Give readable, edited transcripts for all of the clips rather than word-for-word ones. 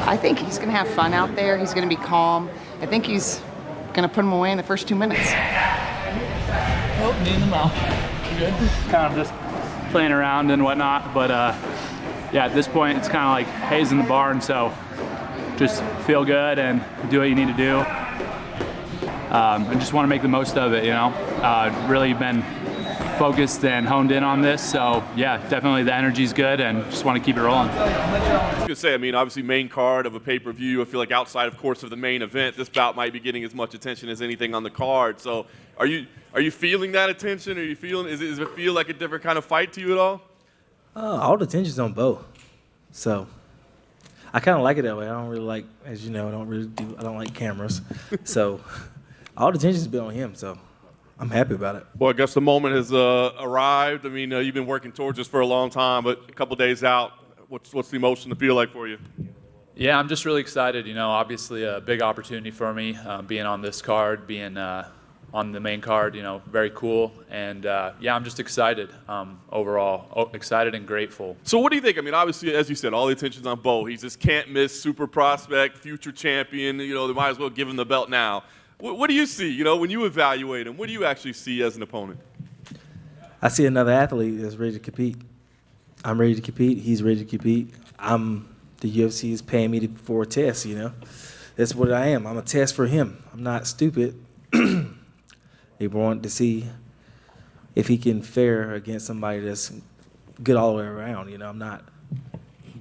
I think he's going to have fun out there. He's going to be calm. I think he's going to put him away in the first 2 minutes. Oh, knee in the mouth. Good. Kind of just playing around and whatnot, but yeah, at this point it's kind of like haze in the barn, so just feel good and do what you need to do. I just want to make the most of it, you know. Really been focused and honed in on this, so yeah, definitely the energy's good and just want to keep it rolling. I was gonna say, I mean, obviously main card of a pay-per-view. I feel like outside, of course, of the main event, this bout might be getting as much attention as anything on the card. So, are you feeling that attention? Are you feeling? Does it feel like a different kind of fight to you at all? All the attention's on Bo, so I kind of like it that way. I don't really like, as you know, I don't like cameras, so all the attention's been on him. So I'm happy about it. Well, I guess the moment has arrived. I mean, you've been working towards this for a long time, but a couple days out, what's the emotion to feel like for you? Yeah, I'm just really excited. You know, obviously a big opportunity for me, being on this card, being on the main card. You know, very cool. And yeah, I'm just excited overall, excited and grateful. So what do you think? I mean, obviously, as you said, all the attention's on Bo. He's this can't-miss super prospect, future champion. You know, they might as well give him the belt now. What do you see, you know, when you evaluate him? What do you actually see as an opponent? I see another athlete that's ready to compete. I'm ready to compete. He's ready to compete. The UFC is paying me for a test, you know. That's what I am. I'm a test for him. I'm not stupid. They want to see if he can fare against somebody that's good all the way around. You know, I'm not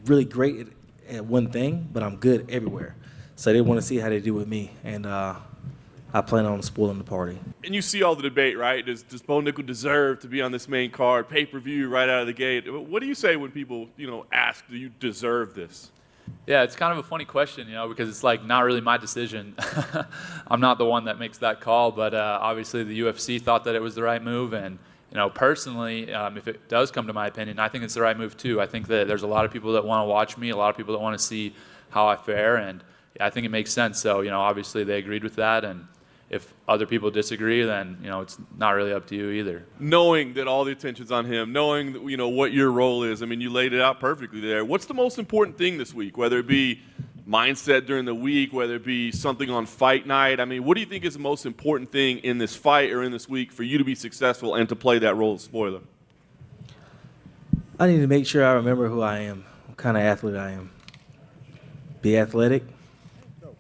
really great at one thing, but I'm good everywhere. So they want to see how they do with me, and I plan on spoiling the party. And you see all the debate, right? Does Bo Nickal deserve to be on this main card, pay-per-view right out of the gate? What do you say when people, you know, ask, do you deserve this? Yeah, it's kind of a funny question, you know, because it's like not really my decision. I'm not the one that makes that call, but obviously the UFC thought that it was the right move, and you know, personally, if it does come to my opinion, I think it's the right move too. I think that there's a lot of people that want to watch me, a lot of people that want to see how I fare, and yeah, I think it makes sense. So, you know, obviously they agreed with that, and if other people disagree, then, you know, it's not really up to you either. Knowing that all the attention's on him, knowing that, you know, what your role is, I mean, you laid it out perfectly there. What's the most important thing this week, whether it be mindset during the week, whether it be something on fight night? I mean, what do you think is the most important thing in this fight or in this week for you to be successful and to play that role of spoiler? I need to make sure I remember who I am, what kind of athlete I am. Be athletic,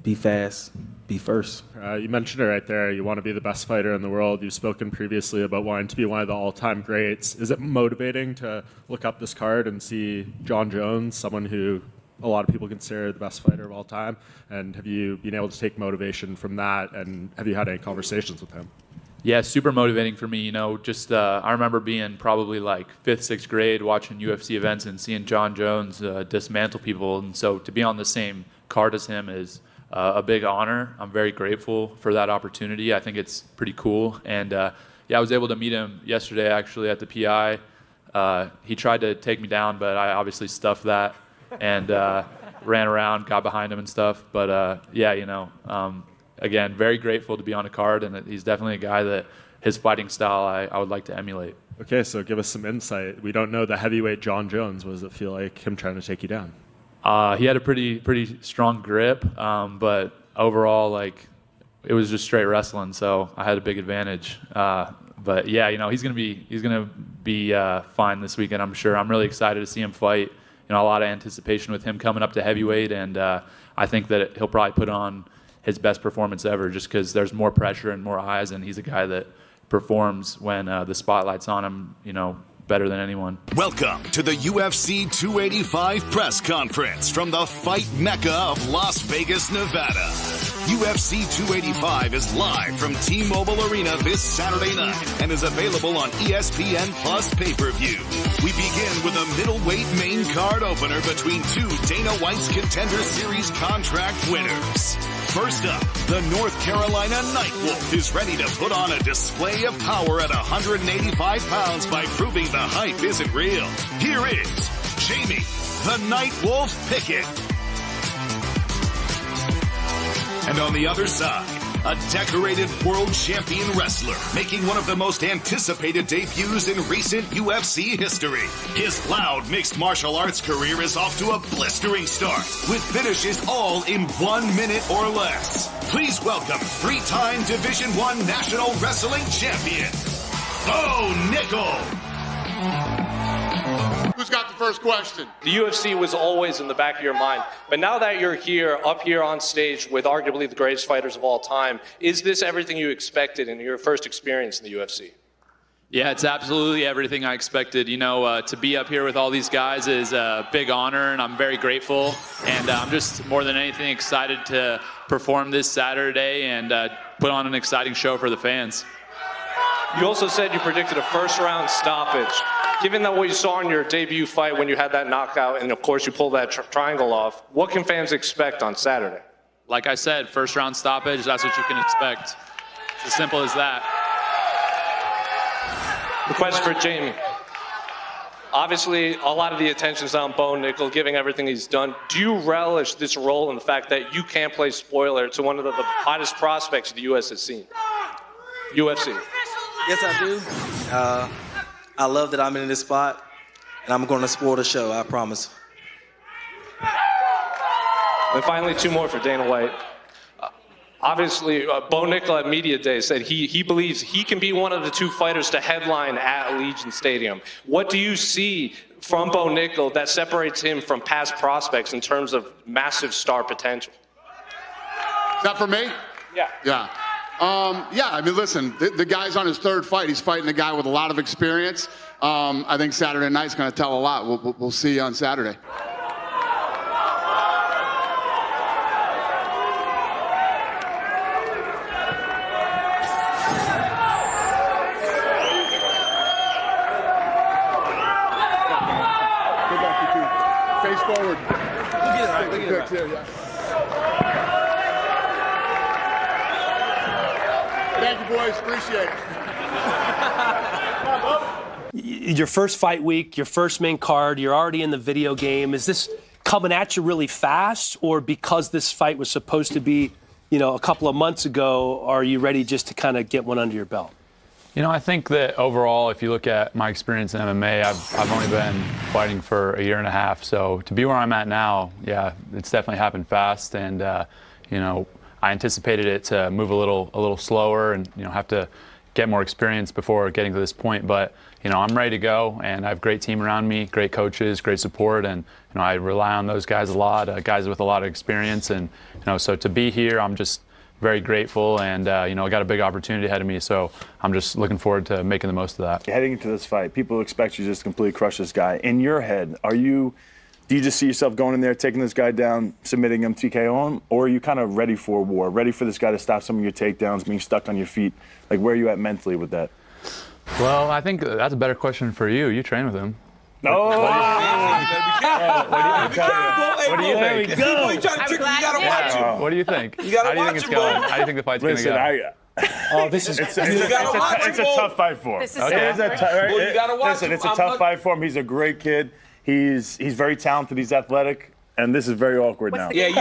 be fast, be first. You mentioned it right there. You want to be the best fighter in the world. You've spoken previously about wanting to be one of the all-time greats. Is it motivating to look up this card and see Jon Jones, someone who a lot of people consider the best fighter of all time? And have you been able to take motivation from that? And have you had any conversations with him? Yeah, super motivating for me. You know, just I remember being probably like 5th, 6th grade watching UFC events and seeing Jon Jones dismantle people. And so to be on the same card as him is a big honor. I'm very grateful for that opportunity. I think it's pretty cool. And yeah, I was able to meet him yesterday actually at the PI. He tried to take me down, but I obviously stuffed that and ran around, got behind him and stuff. But yeah, you know, again, very grateful to be on a card, and he's definitely a guy that his fighting style I would like to emulate. Okay, so give us some insight. We don't know the heavyweight Jon Jones. What does it feel like him trying to take you down? He had a pretty strong grip, but overall, like, it was just straight wrestling, so I had a big advantage. But yeah, you know, he's gonna be fine this weekend, I'm sure. I'm really excited to see him fight. You know, a lot of anticipation with him coming up to heavyweight, and I think that he'll probably put on his best performance ever, just because there's more pressure and more eyes, and he's a guy that performs when the spotlight's on him, you know, better than anyone. Welcome to the UFC 285 press conference from the fight mecca of Las Vegas, Nevada. UFC 285 is live from T-Mobile Arena this Saturday night and is available on ESPN Plus pay-per-view. We begin with a middleweight main card opener between two Dana White's Contender Series contract winners. First up, the North Carolina Nightwolf is ready to put on a display of power at 185 pounds by proving the hype isn't real. Here is Jamie, the Nightwolf Pickett. And on the other side, a decorated world champion wrestler, making one of the most anticipated debuts in recent UFC history. His loud mixed martial arts career is off to a blistering start, with finishes all in 1 minute or less. Please welcome three-time Division I National Wrestling Champion, Bo Nickal. Who's got the first question? The UFC was always in the back of your mind, but now that you're here, up here on stage with arguably the greatest fighters of all time, is this everything you expected in your first experience in the UFC? Yeah, it's absolutely everything I expected. You know, to be up here with all these guys is a big honor, and I'm very grateful. And I'm just more than anything excited to perform this Saturday and put on an exciting show for the fans. You also said you predicted a first-round stoppage. Given that what you saw in your debut fight when you had that knockout, and of course you pulled that triangle off, what can fans expect on Saturday? Like I said, first-round stoppage, that's what you can expect. It's as simple as that. The question for Jamie. Obviously, a lot of the attention's on Bo Nickal, giving everything he's done. Do you relish this role in the fact that you can't play spoiler to one of the hottest prospects the U.S. has seen? UFC. Yes, I do. I love that I'm in this spot, and I'm going to spoil the show, I promise. And finally, two more for Dana White. Obviously, Bo Nickal at Media Day said he believes he can be one of the two fighters to headline at Allegiant Stadium. What do you see from Bo Nickal that separates him from past prospects in terms of massive star potential? Is that for me? Yeah. Yeah. I mean, listen, the guy's on his third fight. He's fighting a guy with a lot of experience. I think Saturday night's going to tell a lot. We'll see you on Saturday. Face forward. Look at it. Thank you, boys. Appreciate it. Your first fight week, your first main card, you're already in the video game. Is this coming at you really fast, or because this fight was supposed to be, a couple of months ago, are you ready just to kind of get one under your belt? I think that overall, if you look at my experience in MMA, I've only been fighting for a year and a half. So to be where I'm at now, yeah, it's definitely happened fast. And, I anticipated it to move a little slower and, have to get more experience before getting to this point. But, I'm ready to go, and I have a great team around me, great coaches, great support, and, I rely on those guys a lot, guys with a lot of experience. And, so to be here, I'm just very grateful, and I got a big opportunity ahead of me, so I'm just looking forward to making the most of that. Heading into this fight, people expect you just to completely crush this guy. In your head, do you just see yourself going in there, taking this guy down, submitting him, TKO him, or are you kind of ready for war, ready for this guy to stop some of your takedowns, being stuck on your feet? Like, where are you at mentally with that? Well, I think that's a better question for you. You train with him. No. What do you think? What do you think? You gotta How do you think it's going? How do you think the fight's going to go? This is it's a tough fight for him. You gotta watch him. Listen, it's a tough fight for him. He's a great kid. He's very talented. He's athletic. And this is very awkward now. Yeah, you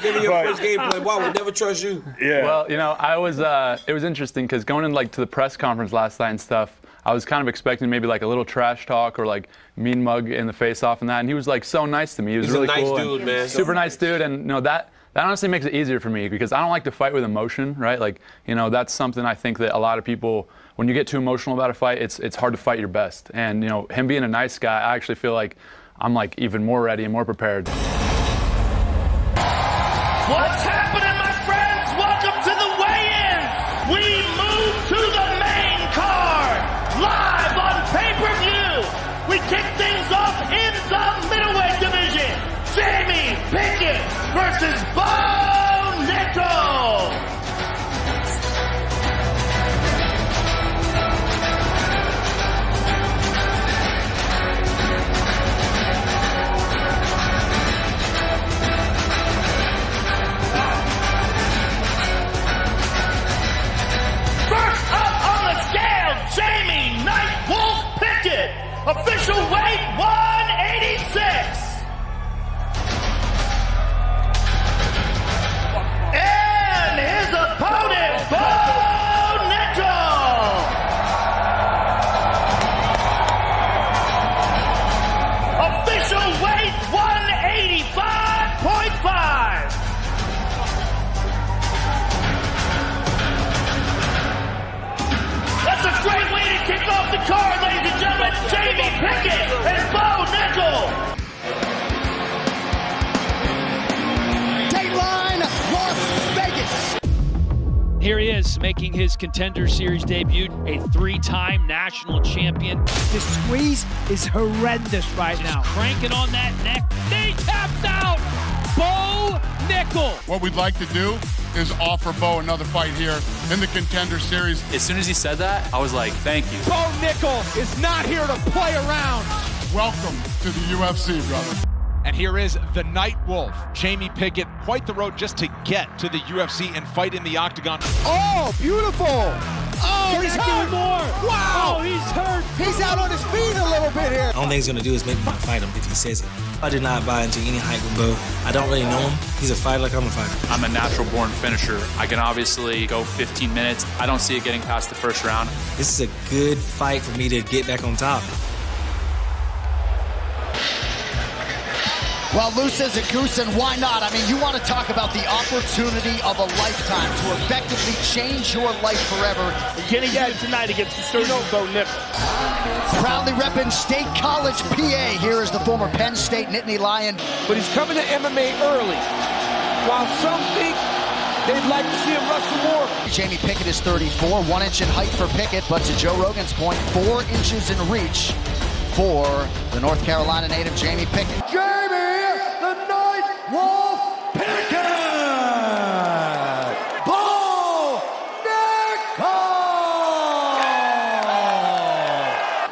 giving your first game plan. Wow, we'll never trust you. Yeah. Well, it was interesting because going in to the press conference last night and stuff, I was kind of expecting maybe a little trash talk or mean mug in the face off and that. And he was so nice to me. He was really cool. He's a nice dude, man. Super nice dude. And that honestly makes it easier for me because I don't like to fight with emotion, right? That's something I think that a lot of people, when you get too emotional about a fight, it's hard to fight your best. And him being a nice guy, I actually feel like I'm even more ready and more prepared. What's happening, my friends? Welcome to the weigh-in. We move to the main card, live on pay-per-view. We kick things off in the middleweight division. Jamie Pickett versus Bo Nickal. Jamie Nightwolf Pickett, official weight 186. And his Lewis making his Contender Series debut, a 3-time national champion. The squeeze is horrendous right now. Cranking on that neck. They tapped out. Bo Nickal. What we'd like to do is offer Bo another fight here in the Contender Series. As soon as he said that, I was like, thank you. Bo Nickal is not here to play around. Welcome to the UFC, brother. And here is the Night Wolf, Jamie Pickett. Quite the road just to get to the UFC and fight in the octagon. Oh, beautiful. Oh, he's hurt. More. Wow. Oh, he's hurt. He's out on his feet a little bit here. The only thing he's going to do is make me fight him if he says it. I did not buy into any hype with Bo. I don't really know him. He's a fighter like I'm a fighter. I'm a natural-born finisher. I can obviously go 15 minutes. I don't see it getting past the first round. This is a good fight for me to get back on top. Well, loose as a goose, and why not? I mean, you want to talk about the opportunity of a lifetime to effectively change your life forever. Getting it tonight against the surgeon Bo Nickal. Proudly repping State College, PA. Here is the former Penn State Nittany Lion. But he's coming to MMA early. While some think they'd like to see him wrestle more. Jamie Pickett is 34, 1 inch in height for Pickett, but to Joe Rogan's point, 4 inches in reach for the North Carolina native Jamie Pickett. Jamie, the Night Wolf Pickett! Bo Nickal!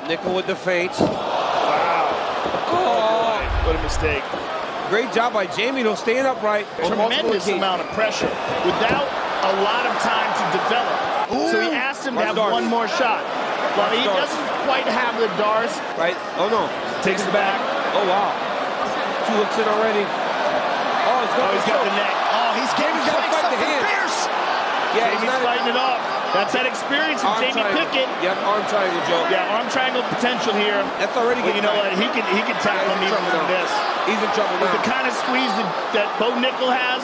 Nickal with the feints. Wow. Oh, what a mistake. Great job by Jamie, though, staying upright. Tremendous amount of pressure without a lot of time to develop. Ooh. So he asked him to have Darce. one more shot. Well, he doesn't quite have the Darce. Right? Oh, no. Takes it back. Oh, wow. 2 hooks in already. Oh, he's got the neck. Oh, he's getting something fierce. Yeah, Jamie's fighting it off. That's that experience of Jamie Pickett. Yep, arm triangle, Joe. Yeah, arm triangle potential here. That's already good. You know what? He can tackle him even from this. He's in trouble now. With the kind of squeeze that Bo Nickal has,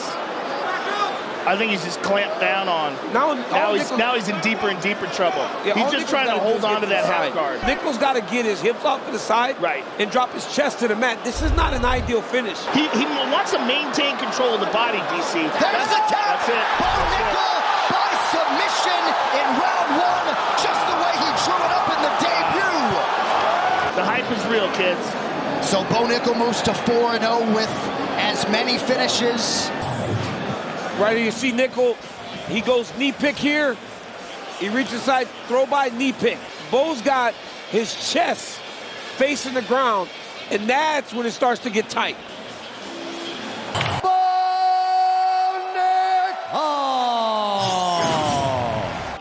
I think he's just clamped down on. Now he's in deeper and deeper trouble. Yeah, he's just trying to hold on to that half guard. Nickal's got to get his hips off to the side, right, and drop his chest to the mat. This is not an ideal finish. He wants to maintain control of the body, DC. There's the tap. That's it. Bo Nickal by submission in round 1, just the way he drew it up in the debut. The hype is real, kids. So Bo Nickal moves to 4-0 with as many finishes. Right here, you see Nickal. He goes knee pick here. He reaches side, throw by, knee pick. Bo's got his chest facing the ground, and that's when it starts to get tight. Bo Nickal!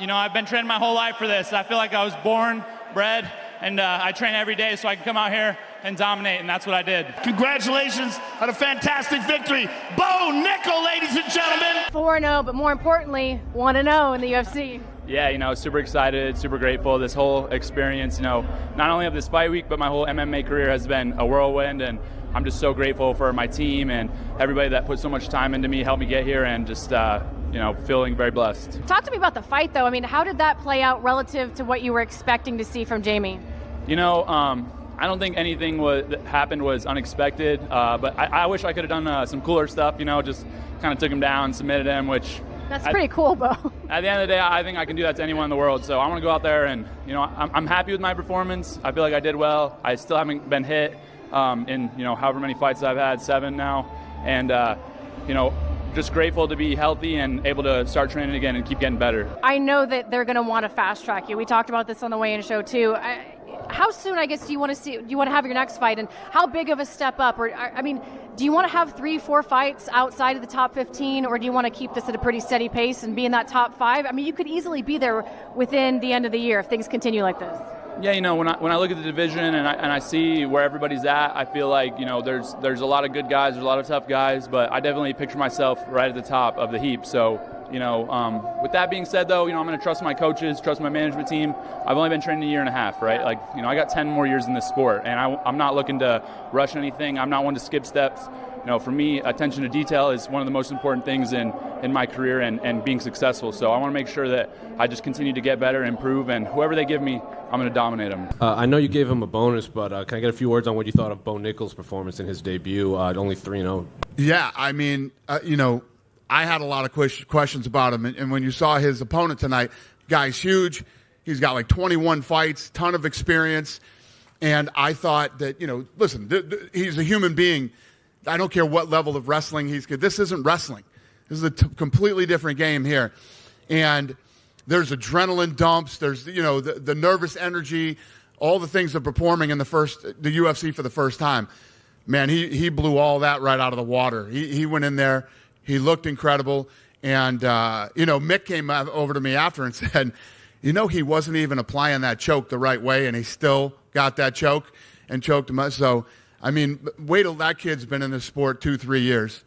You know, I've been training my whole life for this. I feel like I was born, bred, and I train every day so I can come out here and dominate, and that's what I did. Congratulations on a fantastic victory. Bo Nickal, ladies and gentlemen. 4-0, but more importantly, 1-0 in the UFC. Yeah, you know, super excited, super grateful. This whole experience, you know, not only of this fight week, but my whole MMA career has been a whirlwind, and I'm just so grateful for my team and everybody that put so much time into me, helped me get here, and just, you know, feeling very blessed. Talk to me about the fight, though. I mean, how did that play out relative to what you were expecting to see from Jamie? You know, I don't think anything that happened was unexpected, but I wish I could have done some cooler stuff, you know, just kind of took him down, submitted him, which... That's pretty cool, Bo. At the end of the day, I think I can do that to anyone in the world, so I want to go out there and, you know, I'm happy with my performance. I feel like I did well. I still haven't been hit in, you know, however many fights I've had, 7 now, and, you know, just grateful to be healthy and able to start training again and keep getting better. I know that they're going to want to fast track you. We talked about this on the weigh-in show, too. How soon, I guess, do you want to have your next fight, and how big of a step up? Or, I mean, do you want to have 3-4 fights outside of the top 15, or do you want to keep this at a pretty steady pace and be in that top 5? I mean, you could easily be there within the end of the year if things continue like this. Yeah, you know, when I look at the division and I see where everybody's at, I feel like, you know, there's a lot of good guys, there's a lot of tough guys, but I definitely picture myself right at the top of the heap. So, you know, with that being said, though, you know, I'm going to trust my coaches, trust my management team. I've only been training a year and a half, right? Like, you know, I got 10 more years in this sport, and I'm not looking to rush anything. I'm not one to skip steps. You know, for me, attention to detail is one of the most important things in my career and being successful. So I want to make sure that I just continue to get better, improve, and whoever they give me, I'm going to dominate them. I know you gave him a bonus, but can I get a few words on what you thought of Bo Nickal's performance in his debut, only 3-0? Yeah, I mean, you know, I had a lot of questions about him. And when you saw his opponent tonight, guy's huge. He's got like 21 fights, ton of experience. And I thought that, listen, he's a human being. I don't care what level of wrestling he's good. This isn't wrestling. This is a completely different game here. And there's adrenaline dumps. There's, the nervous energy, all the things of performing in the UFC for the first time. Man, he blew all that right out of the water. He went in there. He looked incredible. And, Mick came over to me after and said, he wasn't even applying that choke the right way, and he still got that choke and choked him. So, I mean, wait till that kid's been in this sport 2-3 years.